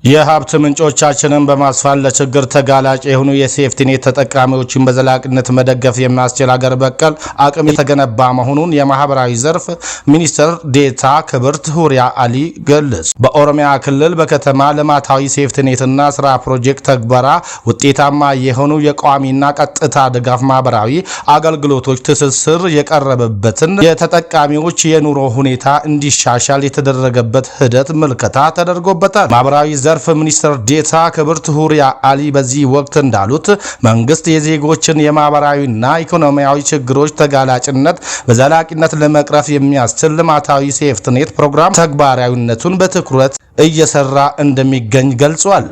የሀብት ምንጮቻችንን በማስፋት ለችግር ተጋላጭ የሆኑ የሴፍቲኔት ተጠቃሚዎችን በዘላቂነት መደገፍ የሚያስችል ሀገር በቀል አቅም የተገነባ መሆኑን የማህበራዊ ዘርፍ ሚኒስትር ዴኤታ ክብርት ሁሪያ አሊ ገለጹ። በኦሮሚያ ክልል በከተማ ልማታዊ ሴፍቲኔትና ስራ ፕሮጀክት ተግበራ ውጤታማ የሆኑ የቋሚና ቀጥታ ድጋፍ ማህበራዊ አገልግሎቶች ትስስር የቀረበበትን የተጠቃሚዎች የኑሮ ሁኔታ እንዲሻሻል የተደረገበት ሂደት ምልከታ ተደርጎበታል። ማህበራዊ ዘርፍ ሚኒስትር ዴኤታ ክብርት ሁሪያ አሊ በዚህ ወቅት እንዳሉት መንግስት የዜጎችን የማህበራዊና ኢኮኖሚያዊ ችግሮች ተጋላጭነት በዘላቂነት ለመቅረፍ የሚያስችል ልማታዊ ሴፍቲኔት ፕሮግራም ተግባራዊነቱን በትኩረት እየሰራ እንደሚገኝ ገልጿል።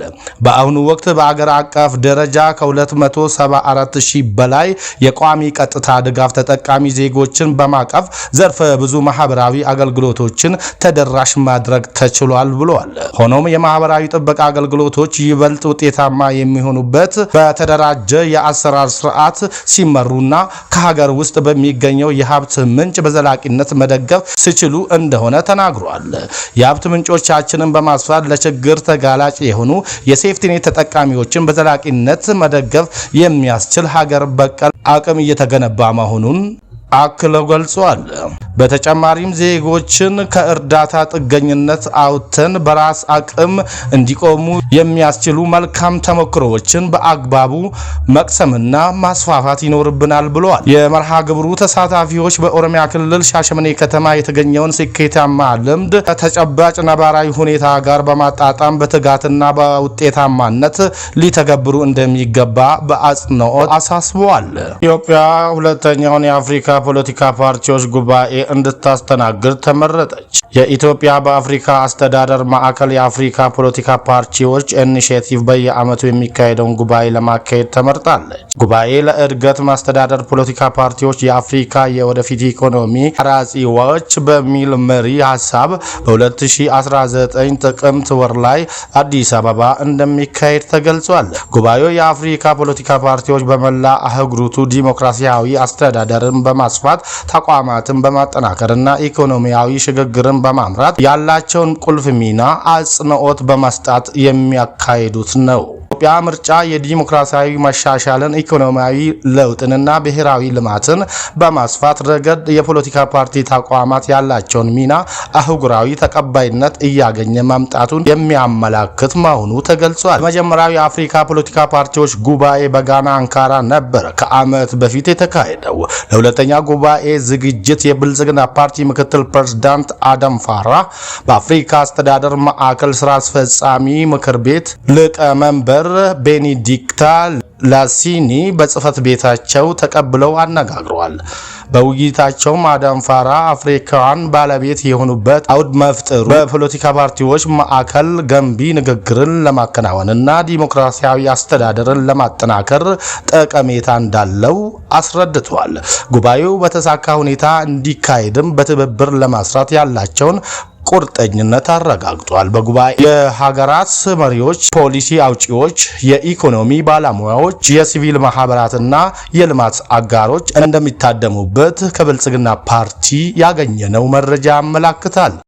በአሁኑ ወቅት በአገር አቀፍ ደረጃ ከ274,000 በላይ የቋሚ ቀጥታ ድጋፍ ተጠቃሚ ዜጎችን በማቀፍ ዘርፈ ብዙ ማህበራዊ አገልግሎቶችን ተደራሽ ማድረግ ተችሏል ብሏል። ሆኖም የማህበራዊ ጥበቃ አገልግሎቶች ይበልጥ ውጤታማ የሚሆኑበት በተደራጀ የአሰራር ስርዓት ሲመሩና ከሀገር ውስጥ በሚገኘው የሀብት ምንጭ በዘላቂነት መደገፍ ሲችሉ እንደሆነ ተናግሯል። የሀብት ምንጮቻችንን በማስፋት ለችግር ተጋላጭ የሆኑ የሴፍቲኔት ተጠቃሚዎችን በዘላቂነት መደገፍ የሚያስችል ሀገር በቀል አቅም እየተገነባ መሆኑን አክለው ገልጿል። በተጨማሪም ዜጎችን ከእርዳታ ጥገኝነት አውጥተን በራስ አቅም እንዲቆሙ የሚያስችሉ መልካም ተሞክሮዎችን በአግባቡ መቅሰምና ማስፋፋት ይኖርብናል ብለዋል። የመርሃ ግብሩ ተሳታፊዎች በኦሮሚያ ክልል ሻሸመኔ ከተማ የተገኘውን ስኬታማ ልምድ ከተጨባጭ ነባራዊ ሁኔታ ጋር በማጣጣም በትጋትና በውጤታማነት ሊተገብሩ እንደሚገባ በአጽንኦት አሳስበዋል። ኢትዮጵያ ሁለተኛውን የአፍሪካ ፖለቲካ ፓርቲዎች ጉባኤ እንድታስተናግድ ተመረጠች። የኢትዮጵያ በአፍሪካ አስተዳደር ማዕከል የአፍሪካ ፖለቲካ ፓርቲዎች ኢኒሼቲቭ በየዓመቱ የሚካሄደውን ጉባኤ ለማካሄድ ተመርጣለች። ጉባኤ ለእድገት ማስተዳደር ፖለቲካ ፓርቲዎች የአፍሪካ የወደፊት ኢኮኖሚ አራጺዎች በሚል መሪ ሀሳብ በ2019 ጥቅምት ወር ላይ አዲስ አበባ እንደሚካሄድ ተገልጿል። ጉባኤው የአፍሪካ ፖለቲካ ፓርቲዎች በመላ አህጉሪቱ ዲሞክራሲያዊ አስተዳደርን በማስፋት ተቋማትን በማጠናከርና ኢኮኖሚያዊ ሽግግርን በማምራት ያላቸውን ቁልፍ ሚና አጽንኦት በመስጠት የሚያካሂዱት ነው። ኢትዮጵያ ምርጫ የዲሞክራሲያዊ መሻሻልን፣ ኢኮኖሚያዊ ለውጥንና ብሔራዊ ልማትን በማስፋት ረገድ የፖለቲካ ፓርቲ ተቋማት ያላቸውን ሚና አህጉራዊ ተቀባይነት እያገኘ መምጣቱን የሚያመላክት መሆኑ ተገልጿል። መጀመሪያው የአፍሪካ ፖለቲካ ፓርቲዎች ጉባኤ በጋና አንካራ ነበር ከዓመት በፊት የተካሄደው። ለሁለተኛ ጉባኤ ዝግጅት የብልጽግና ፓርቲ ምክትል ፕሬዝዳንት አደም ፋራ በአፍሪካ አስተዳደር ማዕከል ስራ አስፈጻሚ ምክር ቤት ሊቀመንበር ቤኔዲክታ ላሲኒ በጽህፈት ቤታቸው ተቀብለው አነጋግረዋል። በውይይታቸው አደም ፋራ አፍሪካውያን ባለቤት የሆኑበት አውድ መፍጠሩ በፖለቲካ ፓርቲዎች ማዕከል ገንቢ ንግግርን ለማከናወንና ዲሞክራሲያዊ አስተዳደርን ለማጠናከር ጠቀሜታ እንዳለው አስረድቷል። ጉባኤው በተሳካ ሁኔታ እንዲካሄድም በትብብር ለማስራት ያላቸውን ቁርጠኝነት አረጋግጧል። በጉባኤ የሀገራት መሪዎች፣ ፖሊሲ አውጪዎች፣ የኢኮኖሚ ባለሙያዎች፣ የሲቪል ማህበራትና የልማት አጋሮች እንደሚታደሙበት ከብልጽግና ፓርቲ ያገኘነው መረጃ ያመለክታል።